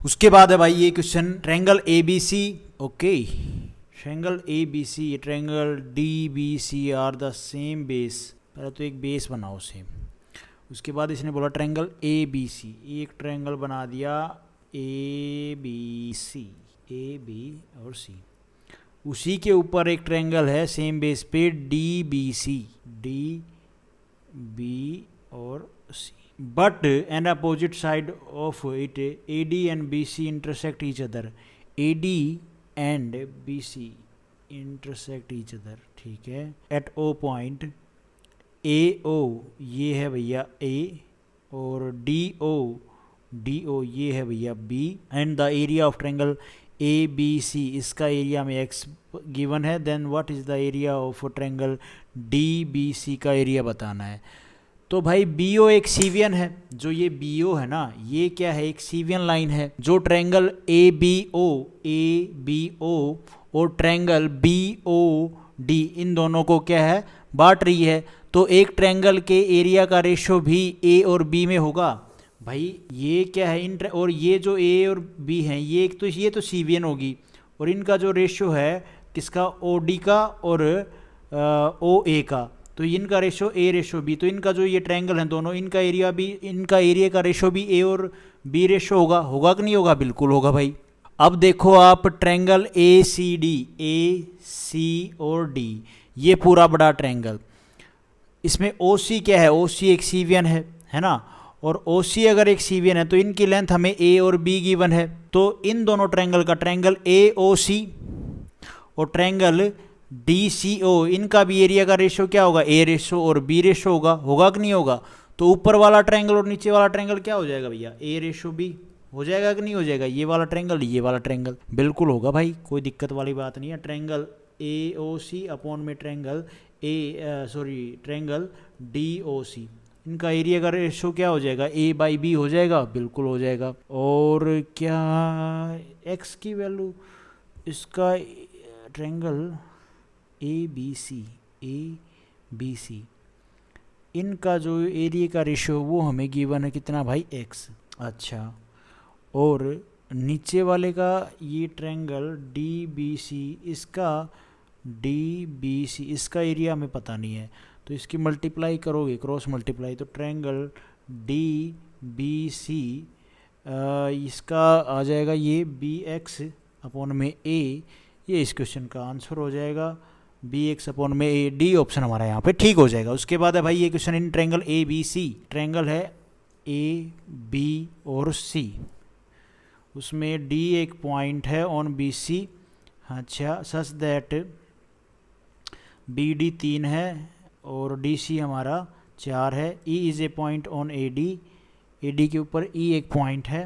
उसके बाद है भाई ये question, triangle A B C. Okay, triangle A B C, triangle D B C are the same base. पहले तो एक बेस बनाओ सेम। उसके बाद इसने बोला ट्रायंगल ए बी सी, एक ट्रायंगल बना दिया ए बी सी, ए बी और सी। उसी के ऊपर एक ट्रायंगल है सेम बेस पे D B C, D B और C. But an opposite side of it, AD and BC intersect each other. AD and BC intersect each other, ठीक है। At O point, AO ये है भैया A, और DO ये है भैया B, and the area of triangle ABC, इसका एरिया में x गिवन है। Then what is the area of triangle DBC का एरिया बताना है। तो भाई BO एक सीवियन है, जो ये BO है ना, ये क्या है, एक सीवियन लाइन है जो ट्रायंगल ABO और ट्रायंगल BOD इन दोनों को क्या है, बांट रही है। तो एक ट्रायंगल के एरिया का रेशो भी A और B में होगा। भाई ये क्या है, और ये जो A और B हैं ये तो सीवियन होगी, और इनका जो रेशो है किसका, OD का और OA का, तो इनका रेशो A रेशो B। तो इनका जो ये ट्रायंगल है दोनों, इनका एरिया का रेशो भी A और B रेशो होगा कि नहीं होगा, बिल्कुल होगा भाई। अब देखो आप ट्रायंगल AC और D, ये पूरा बड़ा ट्रायंगल, इसमें OC क्या है, OC एक सीवियन है ना, और OC अगर एक सीवियन है तो इनकी लेंथ हमें A और B गिवन है। तो इन दोनों ट्रायंगल का, ट्रायंगल AOC और ट्रायंगल DCO, इनका भी एरिया का रेशो क्या होगा, A रेशो और B रेशो होगा कि नहीं होगा। तो ऊपर वाला ट्रायंगल और नीचे वाला ट्रायंगल क्या हो जाएगा भैया, A रेशो B हो जाएगा कि नहीं हो जाएगा। ये वाला ट्रायंगल बिल्कुल होगा भाई, कोई दिक्कत वाली बात नहीं है। ट्रायंगल AOC अपॉन में ट्रायंगल ट्रायंगल DOC, इनका एरिया का रेशो क्या हो जाएगा, A/B हो जाएगा, बिल्कुल हो जाएगा। और क्या x की वैल्यू, इसका ट्रायंगल ABC इनका जो एरिया का रेशो वो हमें गिवन है कितना भाई, x। अच्छा, और नीचे वाले का ये ट्रायंगल DBC, इसका एरिया हमें पता नहीं है, तो इसकी मल्टीप्लाई करोगे, क्रॉस मल्टीप्लाई, तो ट्रायंगल DBC इसका आ जाएगा ये BX अपॉन में A, ये इस क्वेश्चन का आंसर हो जाएगा। BX अपॉन में A, D ऑप्शन हमारा यहाँ पे ठीक हो जाएगा। उसके बाद है भाई ये question in triangle ABC, triangle है AB और C, उसमें D एक पॉइंट है ऑन BC। अच्छा, सच दैट BD 3 है और DC हमारा 4 है। E is a point on AD के ऊपर E एक पॉइंट है।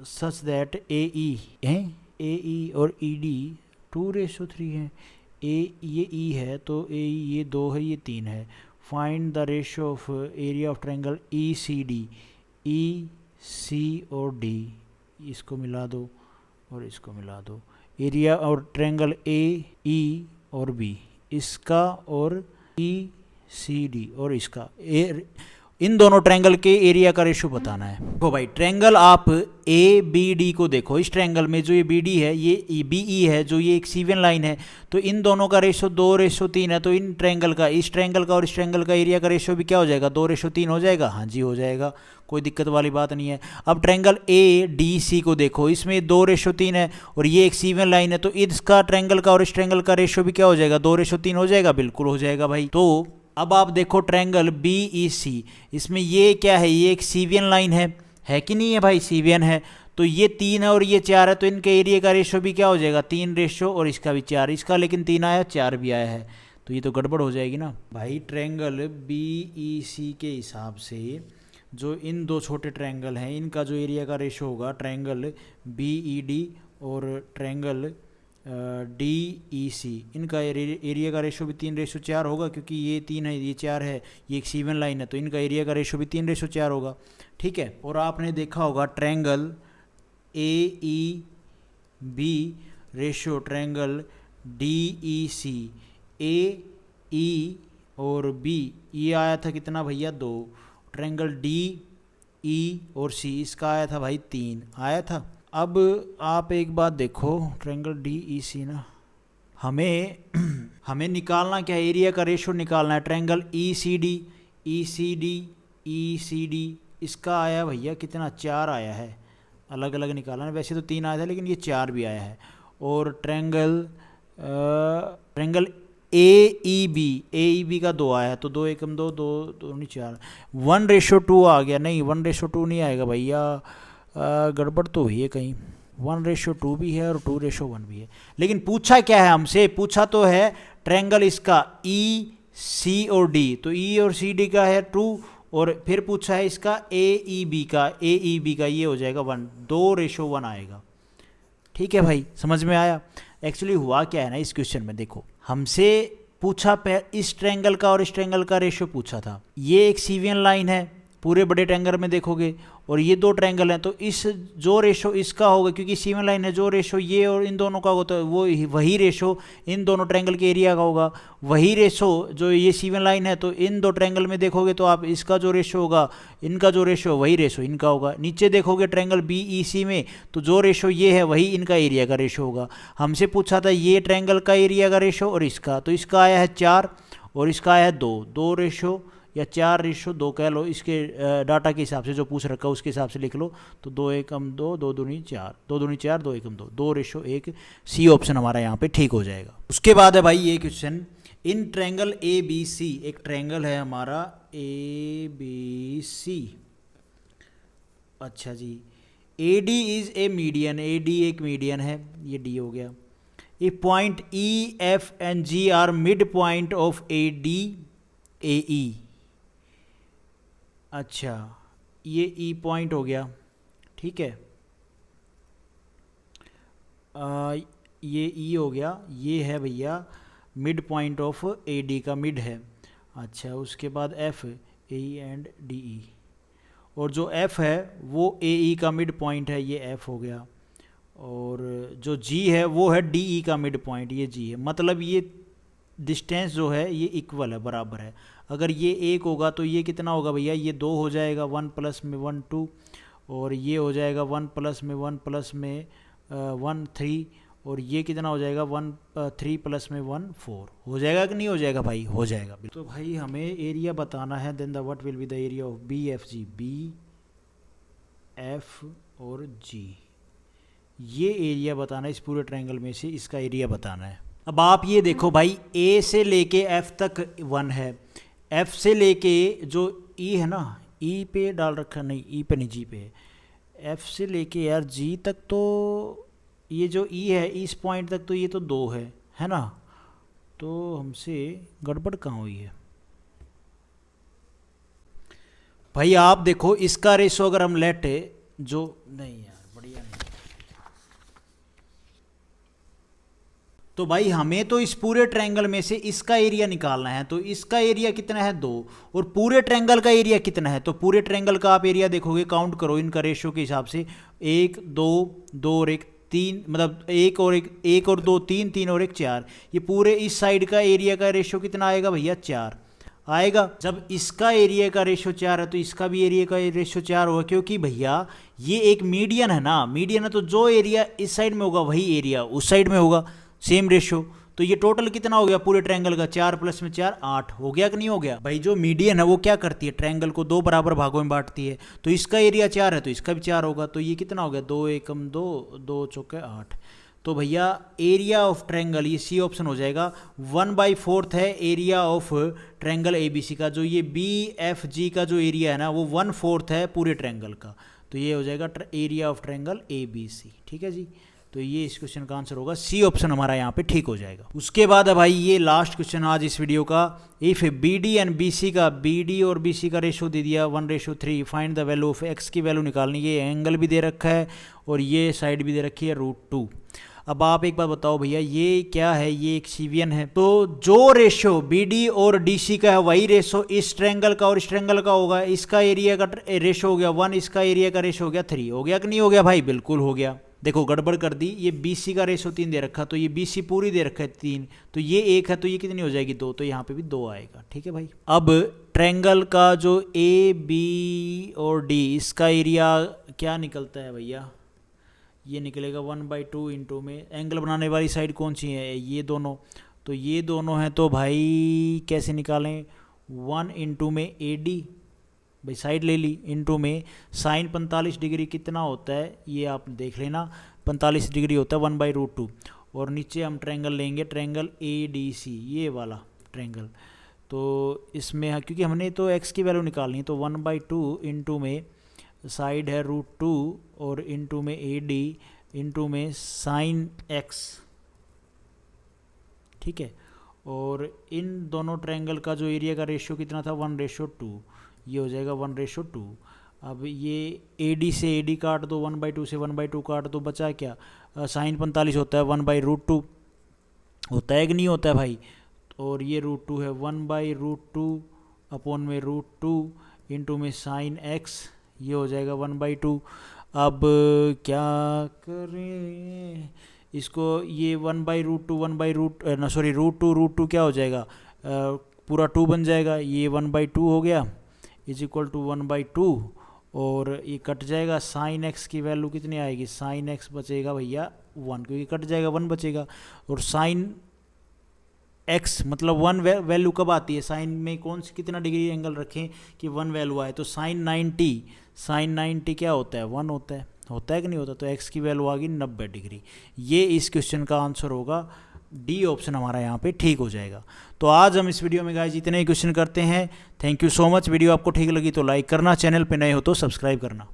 सच दैट AE और ED 2:3 है। ये E है तो AE ये 2 है, ये 3 है। Find the ratio of area of triangle ECD, EC और D, इसको मिला दो और इसको मिला दो। एरिया और ट्रायंगल AE और B, इसका और ECD और इसका, इन दोनों ट्रायंगल के एरिया का रेशो बताना है। तो भाई ट्रायंगल आप ABD को देखो, इस ट्रायंगल में जो ये BD है, ये BE है, जो ये एक सीवियन लाइन है, तो इन दोनों का रेशो 2:3 है। तो इन ट्रायंगल का, इस ट्रायंगल का और इस ट्रायंगल का एरिया का रेशो भी क्या हो जाएगा, 2:3 हो जाएगा। हाँ जी हो जाएगा, कोई दिक्कत वाली बात नहीं है। अब ट्रायंगल ADC को देखो, इसमें 2:3 है और ये एक सीवियन लाइन है, तो इसका ट्रायंगल का और इस ट्रायंगल का रेशो भी क्या हो जाएगा, 2:3 हो जाएगा, बिल्कुल हो जाएगा भाई। तो अब आप देखो ट्रायंगल BEC, इसमें ये क्या है, ये एक सीवियन लाइन है कि नहीं है भाई, सीवियन है। तो ये 3 है और ये 4 है, तो इनके एरिया का रेशो भी क्या हो जाएगा, 3 रेशो, और इसका भी 4, इसका लेकिन 3 आया, 4 भी आया है, तो ये तो गड़बड़ हो जाएगी ना भाई। ट्रायंगल BEC के हिसाब से जो इन दो छोटे ट्रायंगल हैं, इनका जो एरिया का रेशो होगा, ट्रायंगल BED और ट्रायंगल DEC, इनका एरिया का रेशो भी 3:4 होगा, क्योंकि ये 3 है, ये 4 है, ये एक सीवन लाइन है, तो इनका एरिया का रेशो भी 3:4 होगा। ठीक है। और आपने देखा होगा triangle AEB ratio triangle DEC, AE और B, ये आया था कितना भैया, 2। ट्रायंगल ई और सी, इसका आया था भाई 3 आया था। अब आप एक बात देखो, ट्रायंगल डी ई सी ना, हमें निकालना क्या, एरिया का रेशो निकालना है। ट्रायंगल ई सी डी, इसका आया भैया कितना, 4 आया है, अलग अलग निकालना है। वैसे तो 3 आया था लेकिन ये 4 भी आया है। और ट्रायंगल ए ई बी का 2 आया है, तो 2 एकम 2, 2 2 4, 1:2 आ गया। नहीं 1:2 नहीं आएगा भैया, गड़बड़ तो हुई है कहीं। 1:2 भी है और 2:1 भी है। लेकिन पूछा क्या है हमसे, पूछा तो है ट्रायंगल इसका ई सी और डी, तो ई और सी डी का है 2, और फिर पूछा है इसका ए ई बी का, ये हो जाएगा 1, 2:1 आएगा। ठीक है भाई, समझ में आया। एक्चुअली हुआ क्या है ना इस क्वेश्चन में, देखो हमसे पूछा इस ट्रायंगल का और इस ट्रायंगल का रेशो पूछा था। ये एक सीवियन लाइन है पूरे बड़े ट्रायंगल में देखोगे, और ये 2 ट्रायंगल हैं, तो इस जो रेशो इसका होगा, क्योंकि सीवियन लाइन है, जो रेशो ये और इन दोनों का होगा तो वो वही रेशो इन दोनों ट्रायंगल के एरिया का होगा। वही रेशो जो ये सीवियन लाइन है, तो इन 2 ट्रायंगल में देखोगे तो आप इसका जो रेशो होगा, इनका जो रेशो, वही रेशो इनका होगा। नीचे देखोगे ट्रायंगल बी ई सी में, तो जो रेशो ये है वही इनका एरिया का रेशो होगा। हमसे पूछा था ये ट्रायंगल का एरिया का रेशो और इसका, तो इसका आया है 4 और इसका आया है 2, 2 या 4:2 कह लो, इसके डाटा के हिसाब से जो पूछ रखा है उसके हिसाब से लिख लो। तो 2 एकम 2, 2 दूनी 4, 2 दूनी 4, 2 एकम 2, 2:1। सी ऑप्शन हमारा यहाँ पे ठीक हो जाएगा। उसके बाद है भाई ये question, in triangle A B C, एक ट्रायंगल है हमारा ए बी सी, अच्छा जी, A D is a median, A D एक मीडियन है, ये डी हो गया। A point E F and G are mid point of A D A E, अच्छा ये ई पॉइंट हो गया, ठीक है, ये ई हो गया, ये है भैया mid point of A D का मिड है। अच्छा उसके बाद F, A E and D E, और जो एफ है वो ए ई का मिड पॉइंट है, ये एफ हो गया। और जो जी है वो है डी ई का मिड पॉइंट, ये जी है। मतलब ये डिस्टेंस जो है ये इक्वल है, बराबर है। अगर ये 1 होगा तो ये कितना होगा भैया, ये 2 हो जाएगा, 1 प्लस में 1 2, और ये हो जाएगा 1 प्लस में 1 प्लस में 1 3, और ये कितना हो जाएगा 1 3 प्लस में 1 4 हो जाएगा कि नहीं हो जाएगा भाई, हो जाएगा। तो भाई हमें एरिया बताना है, then the what will be the area of B F G, B F और जी, ये एरिया बताना है इस पूरे ट्रायंगल में से, इसका एरिया बताना है। अब आप ये देखो भाई, ए से लेके एफ तक 1 है, एफ से लेके जो ई है ना, ई पे डाल रखा, नहीं ई पे नहीं जी पे है, एफ से लेके यार जी तक, तो ये जो ई है इस पॉइंट तक तो ये तो 2 है ना, तो हमसे गड़बड़ कहाँ हुई है भाई। आप देखो इसका रेशो अगर हम लेटे, जो नहीं यार बढ़िया नहीं, तो भाई हमें तो इस पूरे ट्रायंगल में से इसका एरिया निकालना है, तो इसका एरिया कितना है 2, और पूरे ट्रायंगल का एरिया कितना है, तो पूरे ट्रायंगल का आप एरिया देखोगे, काउंट करो इनका रेशियो के हिसाब से, 1 2 2 और 1 3, मतलब 1 और 2 3 3 और 1 4, ये पूरे इस साइड का एरिया का रेशियो कितना आएगा भैया, 4 आएगा। जब इसका एरिया का रेशियो 4 है तो इसका भी एरिया का रेशियो 4 होगा, क्योंकि भैया ये एक मीडियन है ना, मीडियन है तो जो एरिया इस साइड में होगा वही एरिया उस साइड में होगा, सेम रेशियो। तो ये टोटल कितना हो गया पूरे ट्रायंगल का, 4 प्लस में 4 8 हो गया कि नहीं हो गया भाई। जो मीडियन है वो क्या करती है, ट्रायंगल को 2 बराबर भागों में बांटती है, तो इसका एरिया 4 है तो इसका भी 4 होगा, तो ये कितना हो गया, 2 एकम 2, 2 चौके 8। तो भैया एरिया ऑफ ट्रायंगल, ये सी ऑप्शन हो जाएगा, 1/4 है area of triangle A B C का। जो ये बी एफ जी का जो एरिया है ना वो 1/4 है पूरे ट्रायंगल का, तो ये हो जाएगा area of triangle A B C. ठीक है जी, तो ये इस क्वेश्चन का आंसर होगा, सी ऑप्शन हमारा यहाँ पे ठीक हो जाएगा। उसके बाद है भाई ये लास्ट क्वेश्चन आज इस वीडियो का, if B D and B C का, बी डी और बी सी का रेशो दे दिया 1:3, find the value of X की वैल्यू निकालनी, ये एंगल भी दे रखा है और ये साइड भी दे रखी है √2। अब आप एक बात बताओ भैया, ये क्या है, ये एक सीवियन है, तो जो रेशो बी डी और डी सी का है वही रेशो इस ट्रायंगल का और इस ट्रायंगल का होगा। इसका एरिया का रेशो हो गया 1, इसका एरिया का रेशो हो गया 3, हो गया कि नहीं हो गया भाई, बिल्कुल हो गया, देखो गड़बड़ कर दी, ये BC का रेशो 3 दे रखा, तो ये BC पूरी दे रखा है 3, तो ये 1 है, तो ये कितनी हो जाएगी 2, तो यहाँ पे भी 2 आएगा। ठीक है भाई। अब ट्रायंगल का जो AB और D, इसका एरिया क्या निकलता है भैया, ये निकलेगा 1/2 इंटू में, एंगल बनाने वाली साइड कौन सी है, ये दोनों, तो ये दोनों हैं, तो भाई कैसे निकालें, 1 इंटू में AD, भाई साइड ले ली, इंटू में साइन 45 डिग्री कितना होता है ये आप देख लेना, 45 डिग्री होता है 1/√2, और नीचे हम ट्रायंगल लेंगे, ट्रायंगल ADC, ये वाला ट्रायंगल, तो इसमें क्योंकि हमने तो x की वैल्यू निकालनी है, तो 1/2 इंटू में साइड है √2 और इंटू में AD इंटू में साइन x। ठीक है, और इन दोनों ट्रायंगल का जो एरिया का रेशियो कितना था, 1/2, ये हो जाएगा 1/2। अब ये AD से AD काट दो, 1/2 से 1/2 काट दो, बचा क्या, साइन 45 होता है 1/√2, होता है कि नहीं होता है भाई, और ये √2 है, 1/√2 अपॉन में √2 इंटू में साइन x, ये हो जाएगा 1/2। अब क्या करें इसको, ये 1/√2 √2 क्या हो जाएगा, पूरा 2 बन जाएगा, ये 1/2 हो गया इज इक्वल टू 1/2, और ये कट जाएगा, साइन x की वैल्यू कितनी आएगी, साइन x बचेगा भैया 1, क्योंकि कट जाएगा 1 बचेगा, और साइन x मतलब 1 वैल्यू कब आती है, साइन में कौन सी कितना डिग्री एंगल रखें कि 1 वैल्यू आए, तो साइन 90 क्या होता है, 1 होता है कि नहीं होता, तो x की वैल्यू आ गई 90 डिग्री। ये इस क्वेश्चन का आंसर होगा, डी ऑप्शन हमारा यहाँ पे ठीक हो जाएगा। तो आज हम इस वीडियो में गाइस इतने ही क्वेश्चन करते हैं। Thank you so much. Video आपको ठीक लगी तो लाइक करना, चैनल पे नए हो तो सब्सक्राइब करना।